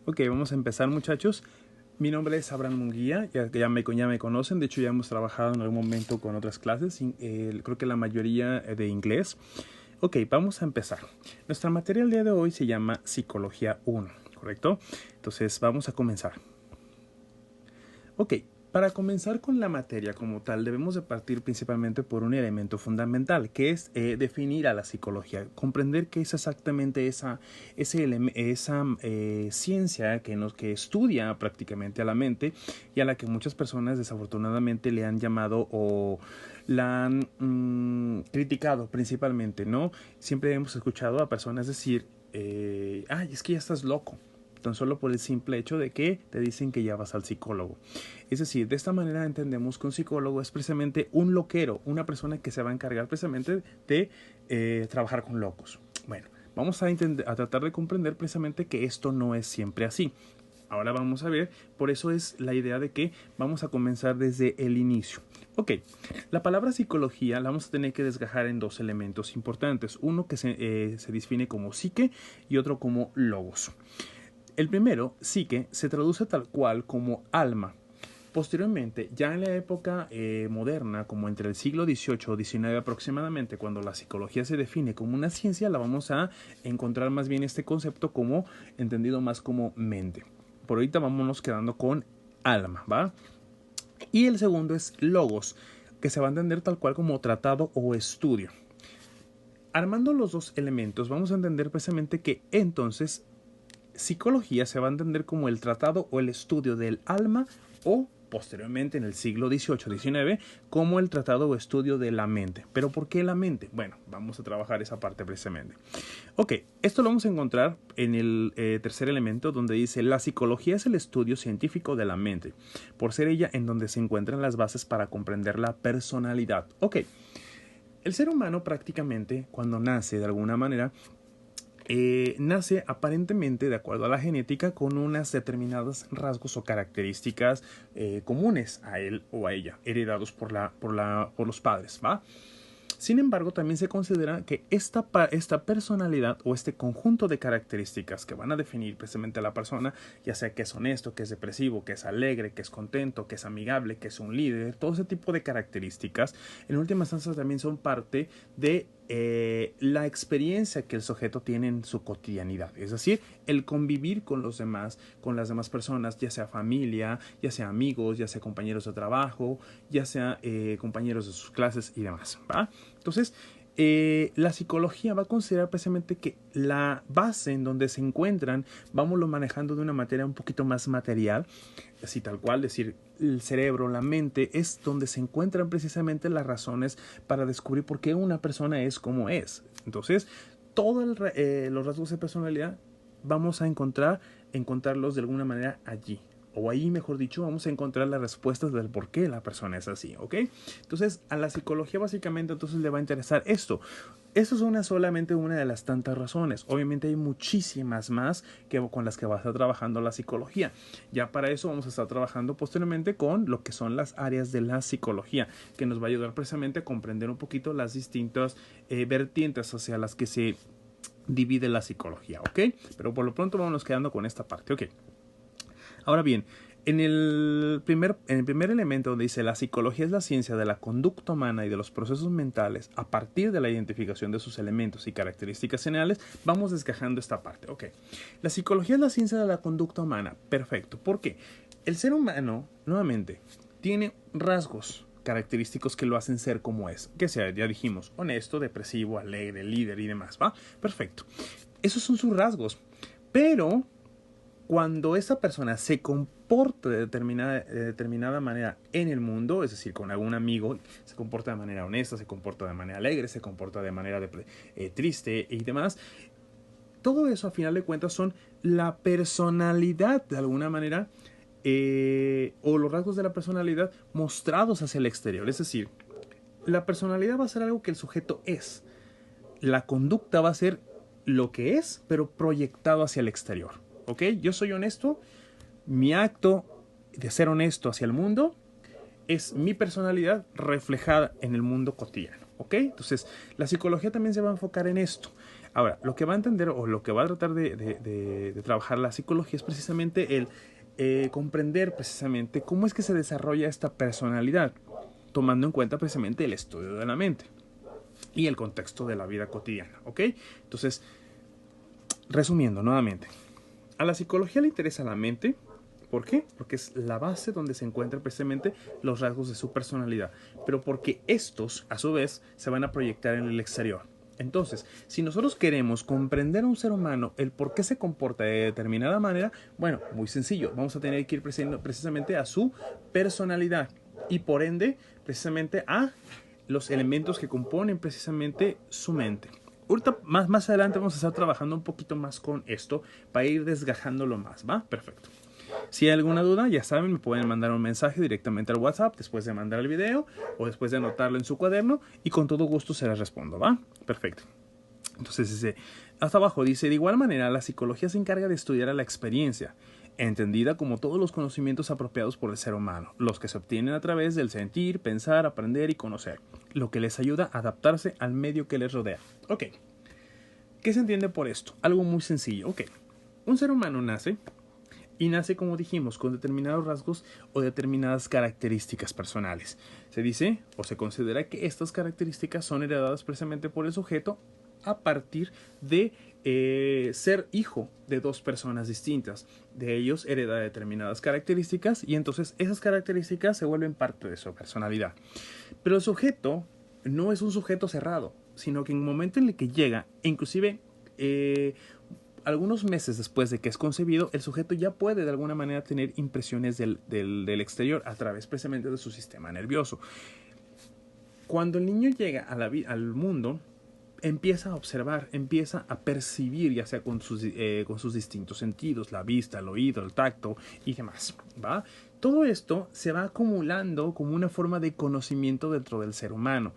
Ok, vamos a empezar, muchachos. Mi nombre es Abraham Munguía, ya me conocen, de hecho ya hemos trabajado en algún momento con otras clases, creo que la mayoría de inglés. Ok, vamos a empezar. Nuestra materia el día de hoy se llama Psicología 1, ¿correcto? Entonces vamos a comenzar. Ok, para comenzar con la materia como tal, debemos de partir principalmente por un elemento fundamental, que es definir a la psicología, comprender qué es exactamente esa ciencia que estudia prácticamente a la mente y a la que muchas personas desafortunadamente le han llamado o la han criticado principalmente, ¿no? Siempre hemos escuchado a personas decir, ay, es que ya estás loco, tan solo por el simple hecho de que te dicen que ya vas al psicólogo. Es decir, de esta manera entendemos que un psicólogo es precisamente un loquero, una persona que se va a encargar precisamente de trabajar con locos. Bueno, vamos a tratar de comprender precisamente que esto no es siempre así. Ahora vamos a ver, por eso es la idea de que vamos a comenzar desde el inicio. Ok, la palabra psicología la vamos a tener que desgajar en dos elementos importantes. Uno que se define como psique y otro como logos. El primero, psique, se traduce tal cual como alma. Posteriormente, ya en la época moderna, como entre el siglo XVIII o XIX aproximadamente, cuando la psicología se define como una ciencia, la vamos a encontrar más bien este concepto como entendido más como mente. Por ahorita vámonos quedando con alma, ¿va? Y el segundo es logos, que se va a entender tal cual como tratado o estudio. Armando los dos elementos, vamos a entender precisamente que entonces psicología se va a entender como el tratado o el estudio del alma o posteriormente en el siglo XVIII-XIX como el tratado o estudio de la mente. ¿Pero por qué la mente? Bueno, vamos a trabajar esa parte precisamente. Ok, esto lo vamos a encontrar en el tercer elemento donde dice la psicología es el estudio científico de la mente, por ser ella en donde se encuentran las bases para comprender la personalidad. Ok, el ser humano prácticamente cuando nace de alguna manera nace aparentemente de acuerdo a la genética con unas determinadas rasgos o características comunes a él o a ella, heredados por los padres, ¿va? Sin embargo, también se considera que esta personalidad o este conjunto de características que van a definir precisamente a la persona, ya sea que es honesto, que es depresivo, que es alegre, que es contento, que es amigable, que es un líder, todo ese tipo de características, en última instancia también son parte de la experiencia que el sujeto tiene en su cotidianidad, es decir, el convivir con los demás, con las demás personas, ya sea familia, ya sea amigos, ya sea compañeros de trabajo, ya sea compañeros de sus clases y demás, ¿va? Entonces, la psicología va a considerar precisamente que la base en donde se encuentran, vámoslo manejando de una manera un poquito más material, así tal cual, decir, el cerebro, la mente, es donde se encuentran precisamente las razones para descubrir por qué una persona es como es. Entonces, todos los rasgos de personalidad vamos a encontrarlos de alguna manera allí. O ahí, mejor dicho, vamos a encontrar las respuestas del por qué la persona es así, ¿ok? Entonces, a la psicología básicamente entonces le va a interesar esto. Eso es solamente una de las tantas razones. Obviamente hay muchísimas más con las que va a estar trabajando la psicología. Ya para eso vamos a estar trabajando posteriormente con lo que son las áreas de la psicología, que nos va a ayudar precisamente a comprender un poquito las distintas vertientes hacia las que se divide la psicología, ¿ok? Pero por lo pronto vamos quedando con esta parte, ¿ok? Ahora bien, en el primer elemento donde dice la psicología es la ciencia de la conducta humana y de los procesos mentales a partir de la identificación de sus elementos y características generales, vamos desgajando esta parte. Ok, la psicología es la ciencia de la conducta humana. Perfecto. ¿Por qué? El ser humano, nuevamente, tiene rasgos característicos que lo hacen ser como es. Que sea, ya dijimos, honesto, depresivo, alegre, líder y demás, ¿va? Perfecto. Esos son sus rasgos. Pero cuando esa persona se comporta de determinada manera en el mundo, es decir, con algún amigo, se comporta de manera honesta, se comporta de manera alegre, se comporta de manera triste y demás, todo eso a final de cuentas son la personalidad de alguna manera o los rasgos de la personalidad mostrados hacia el exterior. Es decir, la personalidad va a ser algo que el sujeto es. La conducta va a ser lo que es, pero proyectado hacia el exterior. ¿Ok? Yo soy honesto, mi acto de ser honesto hacia el mundo es mi personalidad reflejada en el mundo cotidiano. ¿Ok? Entonces, la psicología también se va a enfocar en esto. Ahora, lo que va a entender o lo que va a tratar de trabajar la psicología es precisamente el comprender precisamente cómo es que se desarrolla esta personalidad, tomando en cuenta precisamente el estudio de la mente y el contexto de la vida cotidiana, ¿ok? Entonces, resumiendo nuevamente, a la psicología le interesa la mente. ¿Por qué? Porque es la base donde se encuentran precisamente los rasgos de su personalidad, pero porque estos, a su vez, se van a proyectar en el exterior. Entonces, si nosotros queremos comprender a un ser humano el por qué se comporta de determinada manera, bueno, muy sencillo, vamos a tener que ir precisamente a su personalidad y por ende, precisamente a los elementos que componen precisamente su mente. Ahorita, más adelante vamos a estar trabajando un poquito más con esto para ir desgajándolo más, ¿va? Perfecto. Si hay alguna duda, ya saben, me pueden mandar un mensaje directamente al WhatsApp después de mandar el video o después de anotarlo en su cuaderno y con todo gusto se les respondo, ¿va? Perfecto. Entonces, hasta abajo dice, de igual manera, la psicología se encarga de estudiar a la experiencia, entendida como todos los conocimientos apropiados por el ser humano, los que se obtienen a través del sentir, pensar, aprender y conocer, lo que les ayuda a adaptarse al medio que les rodea. Ok. ¿Qué se entiende por esto? Algo muy sencillo. Ok. Un ser humano nace y nace, como dijimos, con determinados rasgos o determinadas características personales. Se dice o se considera que estas características son heredadas precisamente por el sujeto a partir de ser hijo de dos personas distintas. De ellos hereda determinadas características y entonces esas características se vuelven parte de su personalidad. Pero el sujeto no es un sujeto cerrado, sino que en el momento en el que llega, inclusive algunos meses después de que es concebido, el sujeto ya puede de alguna manera tener impresiones del exterior a través precisamente de su sistema nervioso. Cuando el niño llega al mundo, empieza a observar, empieza a percibir, ya sea con sus distintos sentidos, la vista, el oído, el tacto y demás, ¿va? Todo esto se va acumulando como una forma de conocimiento dentro del ser humano.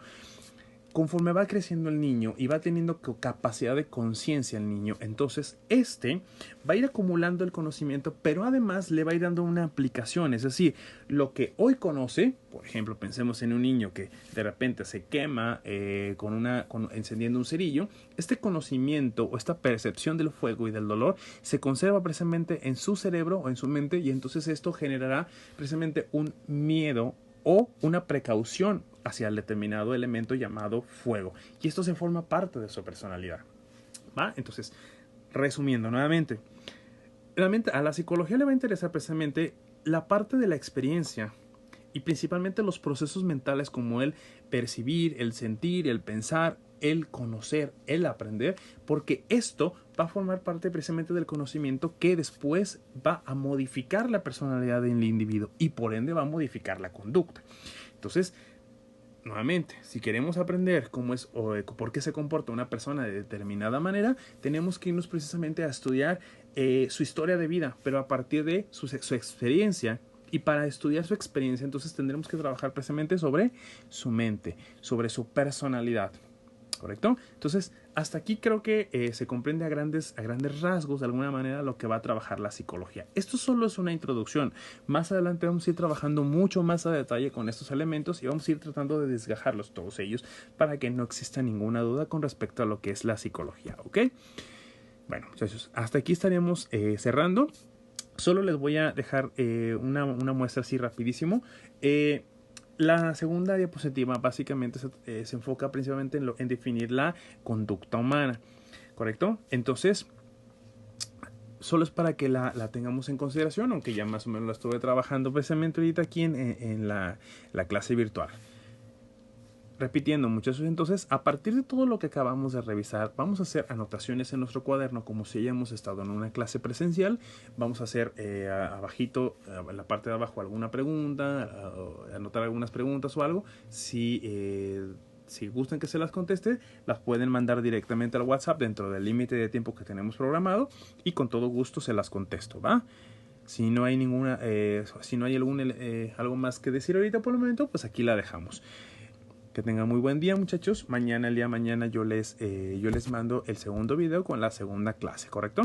Conforme va creciendo el niño y va teniendo capacidad de conciencia el niño, entonces va a ir acumulando el conocimiento, pero además le va a ir dando una aplicación. Es decir, lo que hoy conoce, por ejemplo, pensemos en un niño que de repente se quema encendiendo un cerillo, este conocimiento o esta percepción del fuego y del dolor se conserva precisamente en su cerebro o en su mente y entonces esto generará precisamente un miedo o una precaución hacia el determinado elemento llamado fuego. Y esto se forma parte de su personalidad, ¿va? Entonces, resumiendo nuevamente, realmente a la psicología le va a interesar precisamente la parte de la experiencia y principalmente los procesos mentales como el percibir, el sentir, el pensar, el conocer, el aprender, porque esto va a formar parte precisamente del conocimiento que después va a modificar la personalidad del individuo y por ende va a modificar la conducta. Entonces, nuevamente, si queremos aprender cómo es o por qué se comporta una persona de determinada manera, tenemos que irnos precisamente a estudiar su historia de vida, pero a partir de su experiencia. Y para estudiar su experiencia, entonces tendremos que trabajar precisamente sobre su mente, sobre su personalidad. ¿Correcto? Entonces, hasta aquí creo que se comprende a grandes rasgos, de alguna manera, lo que va a trabajar la psicología. Esto solo es una introducción. Más adelante vamos a ir trabajando mucho más a detalle con estos elementos y vamos a ir tratando de desgajarlos todos ellos para que no exista ninguna duda con respecto a lo que es la psicología. ¿Ok? Bueno, muchachos, hasta aquí estaríamos cerrando. Solo les voy a dejar una muestra así rapidísimo. La segunda diapositiva básicamente se enfoca principalmente en definir la conducta humana, ¿correcto? Entonces, solo es para que la tengamos en consideración, aunque ya más o menos la estuve trabajando precisamente ahorita aquí en la clase virtual. Repitiendo, muchachos, entonces, a partir de todo lo que acabamos de revisar, vamos a hacer anotaciones en nuestro cuaderno como si hayamos estado en una clase presencial. Vamos a hacer abajito, en la parte de abajo, alguna pregunta, anotar algunas preguntas o algo. Si gustan que se las conteste, las pueden mandar directamente al WhatsApp dentro del límite de tiempo que tenemos programado y con todo gusto se las contesto, ¿va? Si no hay algo más que decir ahorita por el momento, pues aquí la dejamos. Que tengan muy buen día, muchachos. El día de mañana yo les mando el segundo video con la segunda clase, ¿correcto?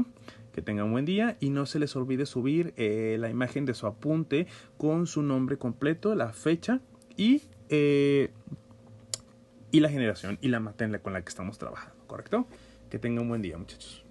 Que tengan un buen día y no se les olvide subir la imagen de su apunte con su nombre completo, la fecha y la generación y la materia con la que estamos trabajando, ¿correcto? Que tengan un buen día, muchachos.